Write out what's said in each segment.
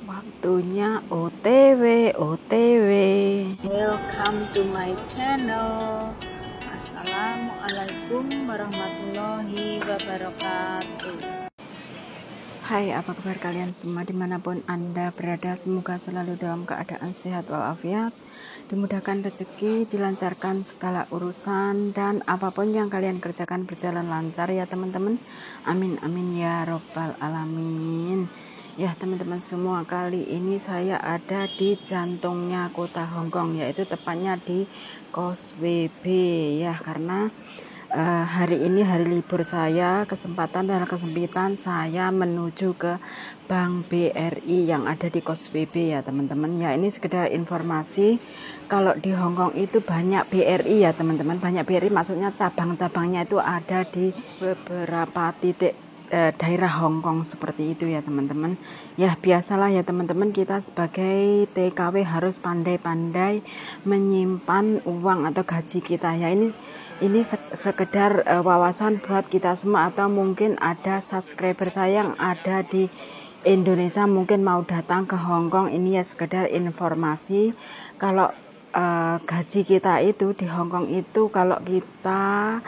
Waktunya OTW. Welcome to my channel. Assalamualaikum warahmatullahi wabarakatuh. Hai, apa kabar kalian semua dimanapun Anda berada? Semoga selalu dalam keadaan sehat walafiat, dimudahkan rezeki, dilancarkan segala urusan, dan apapun yang kalian kerjakan berjalan lancar ya teman-teman. Amin amin ya robbal alamin. Ya teman-teman semua, kali ini saya ada di jantungnya kota Hong Kong, yaitu tepatnya di Causeway Bay ya, karena hari ini hari libur saya, kesempatan dan kesempitan saya menuju ke Bank BRI yang ada di Causeway Bay ya teman-teman. Ya, ini sekedar informasi, kalau di Hong Kong itu banyak BRI ya teman-teman. Banyak BRI maksudnya cabang-cabangnya itu ada di beberapa titik daerah Hong Kong seperti itu ya teman-teman. Ya biasalah ya teman-teman, kita sebagai TKW harus pandai-pandai menyimpan uang atau gaji kita ya. Ini sekedar wawasan buat kita semua, atau mungkin ada subscriber saya yang ada di Indonesia mungkin mau datang ke Hong Kong. Ini ya sekedar informasi, kalau gaji kita itu di Hong Kong itu, kalau kita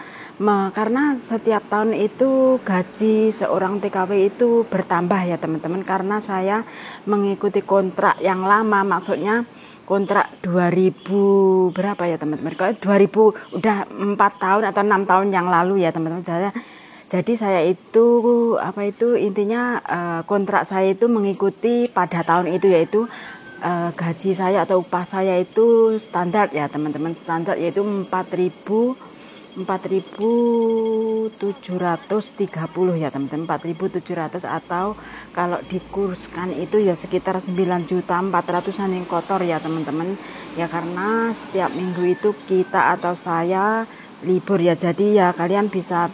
karena setiap tahun itu gaji seorang TKW itu bertambah ya teman-teman, karena saya mengikuti kontrak yang lama, maksudnya kontrak 2000 berapa ya teman-teman, kalau 2000 udah 4 tahun atau 6 tahun yang lalu ya teman-teman. Jadi saya itu intinya kontrak saya itu mengikuti pada tahun itu, yaitu gaji saya atau upah saya itu standar ya teman-teman, standar yaitu 4.730 ya teman-teman, 4.700, atau kalau dikurskan itu ya sekitar 9.400.000 yang kotor ya teman-teman ya, karena setiap minggu itu kita atau saya libur ya, jadi ya kalian bisa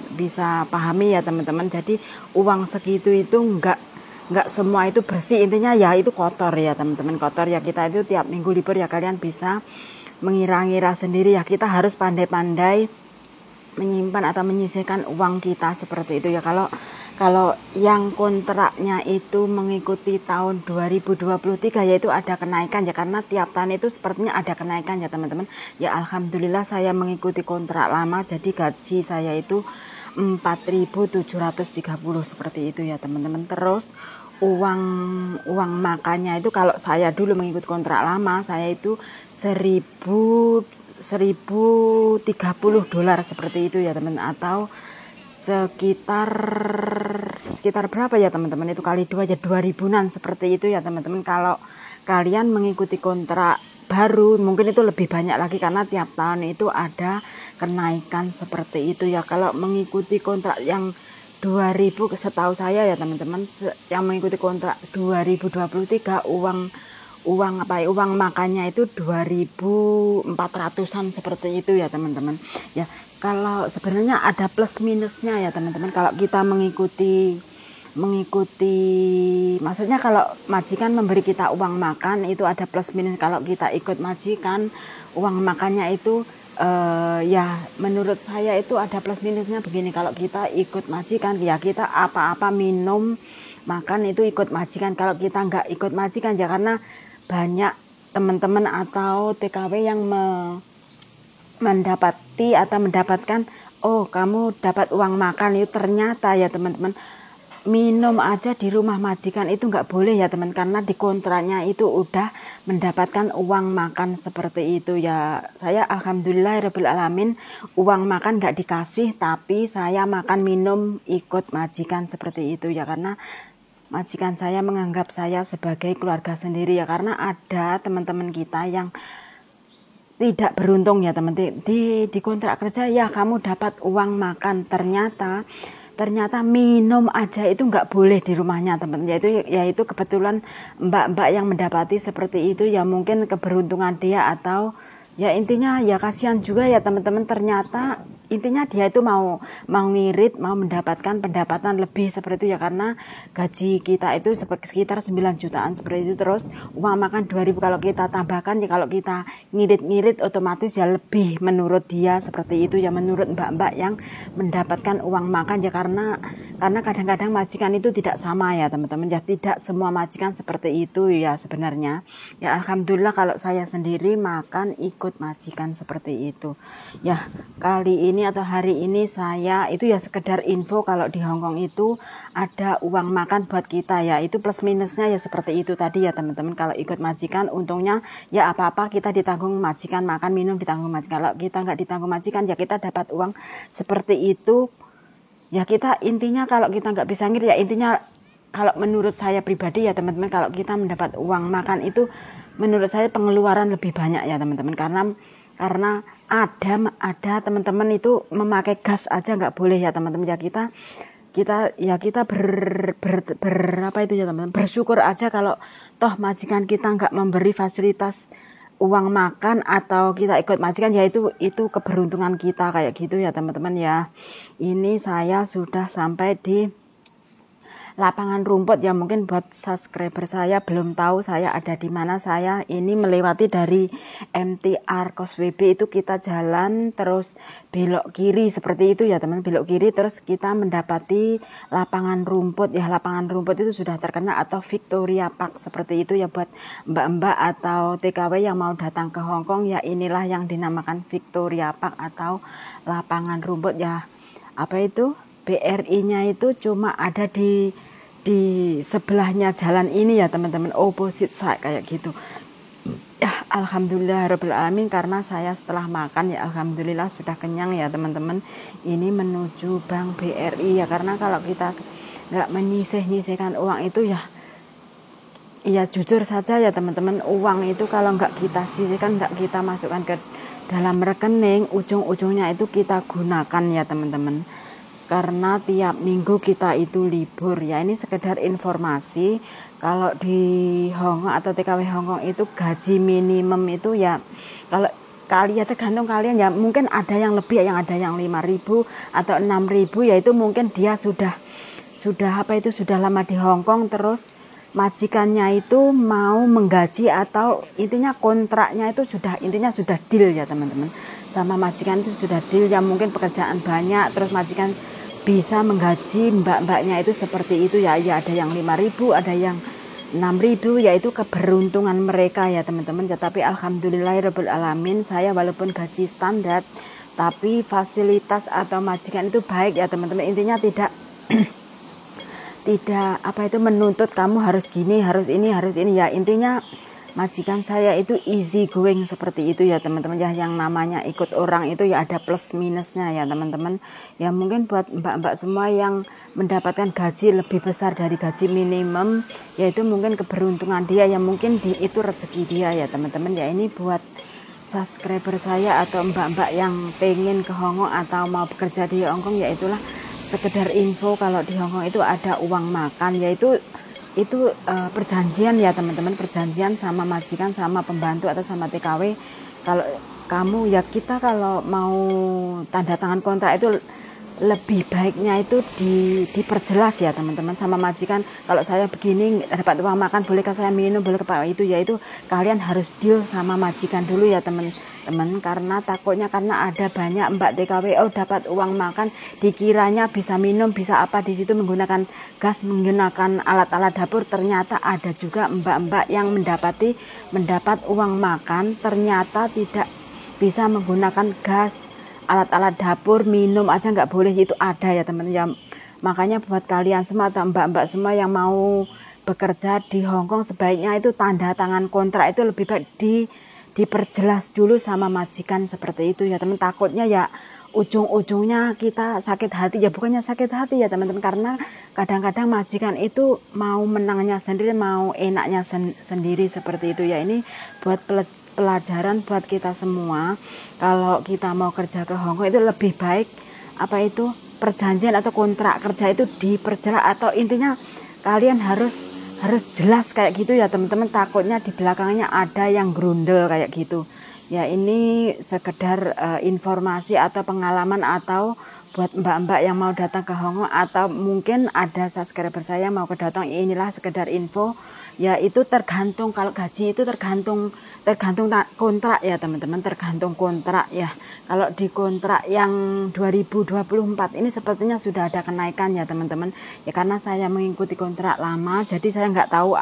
pahami ya teman-teman. Jadi uang segitu itu enggak semua itu bersih, intinya ya itu kotor ya teman-teman, kotor ya. Kita itu tiap minggu libur ya, kalian bisa mengira-ngira sendiri ya, kita harus pandai-pandai menyimpan atau menyisihkan uang kita seperti itu ya. Kalau yang kontraknya itu mengikuti tahun 2023 yaitu ada kenaikan ya, karena tiap tahun itu sepertinya ada kenaikan ya teman-teman ya. Alhamdulillah saya mengikuti kontrak lama, jadi gaji saya itu 4.730 seperti itu ya teman-teman. Terus uang makannya itu, kalau saya dulu mengikut kontrak lama, saya itu 1030 dolar seperti itu ya teman, atau sekitar berapa ya teman-teman, itu kali 2 aja 2000-an seperti itu ya teman-teman. Kalau kalian mengikuti kontrak baru mungkin itu lebih banyak lagi, karena tiap tahun itu ada kenaikan seperti itu ya. Kalau mengikuti kontrak yang 2000, setahu saya ya teman-teman, yang mengikuti kontrak 2023 uang makannya itu 2.400-an seperti itu ya teman-teman ya. Kalau sebenarnya ada plus minusnya ya teman-teman, kalau kita mengikuti maksudnya kalau majikan memberi kita uang makan itu ada plus minus. Kalau kita ikut majikan, uang makannya itu ya menurut saya itu ada plus minusnya begini. Kalau kita ikut majikan ya, kita apa-apa minum makan itu ikut majikan. Kalau kita nggak ikut majikan ya, karena banyak teman-teman atau TKW yang mendapatkan, oh kamu dapat uang makan itu, ternyata ya teman-teman, minum aja di rumah majikan itu nggak boleh ya teman, karena di kontraknya itu udah mendapatkan uang makan seperti itu ya. Saya alhamdulillahirabbil alamin uang makan nggak dikasih, tapi saya makan minum ikut majikan seperti itu ya, karena majikan saya menganggap saya sebagai keluarga sendiri ya. Karena ada teman-teman kita yang tidak beruntung ya teman, di kontrak kerja ya kamu dapat uang makan, ternyata minum aja itu nggak boleh di rumahnya teman, yaitu kebetulan mbak-mbak yang mendapati seperti itu ya, mungkin keberuntungan dia, atau ya intinya ya kasihan juga ya teman-teman. Ternyata intinya dia itu mau ngirit, mau mendapatkan pendapatan lebih seperti itu ya, karena gaji kita itu sekitar 9 jutaan seperti itu. Terus uang makan 2.000 kalau kita tambahkan ya, kalau kita ngirit otomatis ya lebih menurut dia seperti itu ya, menurut mbak-mbak yang mendapatkan uang makan ya, karena kadang-kadang majikan itu tidak sama ya teman-teman ya, tidak semua majikan seperti itu ya sebenarnya ya. Alhamdulillah kalau saya sendiri makan ikut majikan seperti itu ya. Kali ini atau hari ini saya itu ya sekedar info kalau di Hongkong itu ada uang makan buat kita ya, itu plus minusnya ya seperti itu tadi ya teman-teman. Kalau ikut majikan untungnya ya apa-apa kita ditanggung majikan, makan minum ditanggung majikan. Kalau kita nggak ditanggung majikan ya kita dapat uang seperti itu ya. Kita intinya kalau kita nggak bisa ngirit ya, intinya kalau menurut saya pribadi ya teman-teman, kalau kita mendapat uang makan itu menurut saya pengeluaran lebih banyak ya teman-teman, karena ada teman-teman itu memakai gas aja nggak boleh ya teman-teman ya. Kita apa itu ya teman-teman, bersyukur aja kalau toh majikan kita nggak memberi fasilitas uang makan atau kita ikut majikan ya, itu keberuntungan kita kayak gitu ya teman-teman ya. Ini saya sudah sampai di lapangan rumput ya, mungkin buat subscriber saya belum tahu saya ada di mana. Saya ini melewati dari MTR Causeway Bay, itu kita jalan terus belok kiri seperti itu ya teman, belok kiri terus kita mendapati lapangan rumput ya. Lapangan rumput itu sudah terkenal atau Victoria Park seperti itu ya, buat mbak-mbak atau TKW yang mau datang ke Hongkong ya, inilah yang dinamakan Victoria Park atau lapangan rumput ya. Apa itu BRI-nya itu cuma ada di sebelahnya jalan ini ya teman-teman, opposite side kayak gitu ya. Alhamdulillah rabbil alamin, karena saya setelah makan ya alhamdulillah sudah kenyang ya teman-teman. Ini menuju Bank BRI ya, karena kalau kita nggak menyisihkan uang itu ya jujur saja ya teman-teman, uang itu kalau nggak kita sisihkan, nggak kita masukkan ke dalam rekening, ujung-ujungnya itu kita gunakan ya teman-teman, karena tiap minggu kita itu libur ya. Ini sekedar informasi, kalau di Hongkong atau TKW Hongkong itu gaji minimum itu ya, kalau kalian tergantung kalian ya, mungkin ada yang lebih ya, yang ada yang 5.000 atau 6.000 ya, itu mungkin dia sudah lama di Hongkong, terus majikannya itu mau menggaji atau intinya kontraknya itu sudah deal ya teman-teman, sama majikan itu sudah deal ya. Mungkin pekerjaan banyak terus majikan bisa menggaji mbak-mbaknya itu seperti itu ya. Ya ada yang 5.000, ada yang 6.000 ya, itu keberuntungan mereka ya teman-teman ya. Tapi alhamdulillahirabbil alamin, saya walaupun gaji standar tapi fasilitas atau majikan itu baik ya teman-teman. Intinya tidak apa itu menuntut kamu harus gini, harus ini ya. Intinya majikan saya itu easy going seperti itu ya teman-teman ya. Yang namanya ikut orang itu ya ada plus minusnya ya teman-teman ya. Mungkin buat mbak-mbak semua yang mendapatkan gaji lebih besar dari gaji minimum, yaitu mungkin keberuntungan dia ya, mungkin itu rezeki dia ya teman-teman ya. Ini buat subscriber saya atau mbak-mbak yang pengen ke Hongkong atau mau bekerja di Hongkong ya, itulah sekedar info kalau di Hongkong itu ada uang makan, yaitu perjanjian ya teman-teman, perjanjian sama majikan, sama pembantu atau sama TKW. Kalau kamu ya, kita kalau mau tanda tangan kontrak itu lebih baiknya itu diperjelas ya teman-teman sama majikan. Kalau saya begini dapat uang makan, bolehkah saya minum, boleh apa itu ya, itu kalian harus deal sama majikan dulu ya teman-teman, karena takutnya karena ada banyak mbak TKW dapat uang makan dikiranya bisa minum bisa apa di situ menggunakan gas, menggunakan alat-alat dapur. Ternyata ada juga mbak-mbak yang mendapat uang makan ternyata tidak bisa menggunakan gas, alat-alat dapur, minum aja nggak boleh, itu ada ya teman ya. Makanya buat kalian semua atau mbak-mbak semua yang mau bekerja di Hongkong, sebaiknya itu tanda tangan kontrak itu lebih baik diperjelas dulu sama majikan seperti itu ya teman. Takutnya ya ujung-ujungnya kita sakit hati ya, bukannya sakit hati ya teman-teman, karena kadang-kadang majikan itu mau menangnya sendiri, mau enaknya sendiri seperti itu ya. Ini buat pelajaran buat kita semua, kalau kita mau kerja ke Hongkong itu lebih baik apa itu perjanjian atau kontrak kerja itu diperjelas, atau intinya kalian harus jelas kayak gitu ya teman-teman. Takutnya di belakangnya ada yang grundel kayak gitu Ya ini sekedar informasi atau pengalaman atau buat mbak-mbak yang mau datang ke Hong Kong atau mungkin ada subscriber saya mau ke datang, inilah sekedar info. Ya itu tergantung, kalau gaji itu tergantung kontrak ya teman-teman, tergantung kontrak ya. Kalau di kontrak yang 2024 ini sepertinya sudah ada kenaikan ya teman-teman. Ya karena saya mengikuti kontrak lama, jadi saya nggak tahu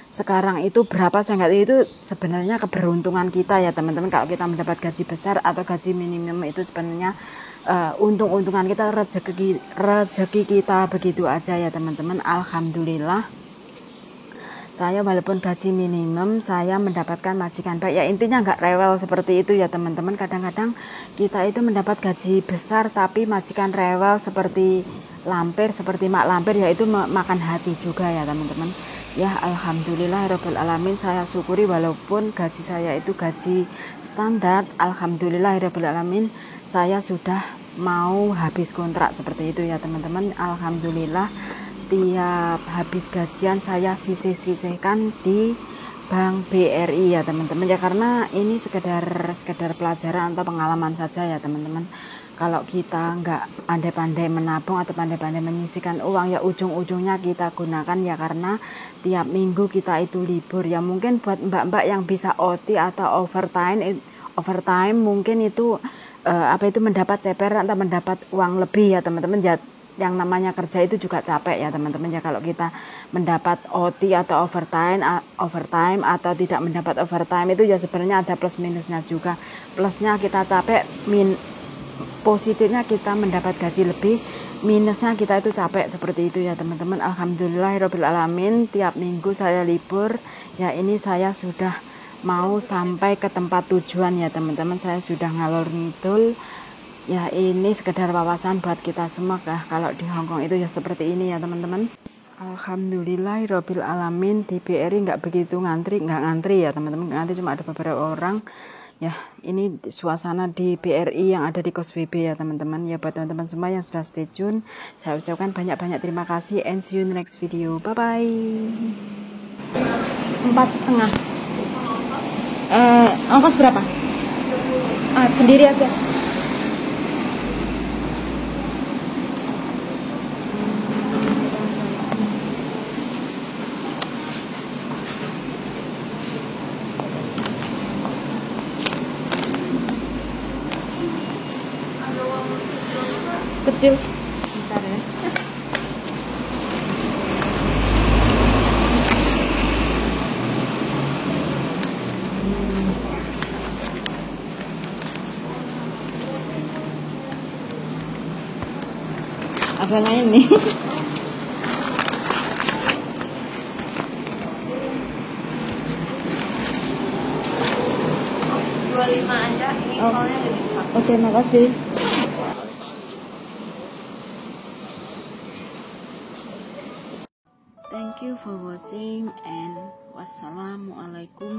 sekarang itu berapa, saya nggak tahu. Itu sebenarnya keberuntungan kita ya teman-teman. Kalau kita mendapat gaji besar atau gaji minimum itu sebenarnya untung-untungan kita, rezeki kita begitu aja ya teman-teman. Alhamdulillah saya walaupun gaji minimum saya mendapatkan majikan baik ya, intinya nggak rewel seperti itu ya teman-teman. Kadang-kadang kita itu mendapat gaji besar tapi majikan rewel seperti lampir, seperti mak lampir, ya itu makan hati juga ya teman-teman. Ya alhamdulillahirabbil alamin, saya syukuri walaupun gaji saya itu gaji standar, alhamdulillahirabbil alamin saya sudah mau habis kontrak seperti itu ya teman-teman. Alhamdulillah tiap habis gajian saya sisihkan di Bank BRI ya teman-teman ya, karena ini sekedar pelajaran atau pengalaman saja ya teman-teman. Kalau kita nggak pandai-pandai menabung atau pandai-pandai menyisihkan uang, ya ujung-ujungnya kita gunakan ya, karena tiap minggu kita itu libur ya. Mungkin buat mbak-mbak yang bisa OT atau overtime mungkin itu mendapat CPR atau mendapat uang lebih ya teman-teman ya. Yang namanya kerja itu juga capek ya teman-teman ya. Kalau kita mendapat OT atau overtime atau tidak mendapat overtime itu ya sebenarnya ada plus minusnya juga. Plusnya kita capek, positifnya kita mendapat gaji lebih, minusnya kita itu capek seperti itu ya teman-teman. Alhamdulillahirabbil alamin tiap minggu saya libur ya. Ini saya sudah mau sampai ke tempat tujuan ya teman-teman. Saya sudah ngalor ngidul ya, ini sekedar wawasan buat kita semua ya. Kalau di Hong Kong itu ya seperti ini ya teman-teman. Alhamdulillahirabbil alamin di BRI nggak ngantri ya teman-teman, ngantri cuma ada beberapa orang ya. Ini suasana di BRI yang ada di Causeway Bay ya teman-teman ya. Buat teman-teman semua yang sudah stay tune, saya ucapkan banyak-banyak terima kasih and see you in the next video. Bye bye. 4,5. Ongkos berapa? Sendiri aja. Kecil. Bentar ya. Apa lain nih? 25 aja ini soalnya udah diskon. Oke, makasih. Thank you for watching and wassalamualaikum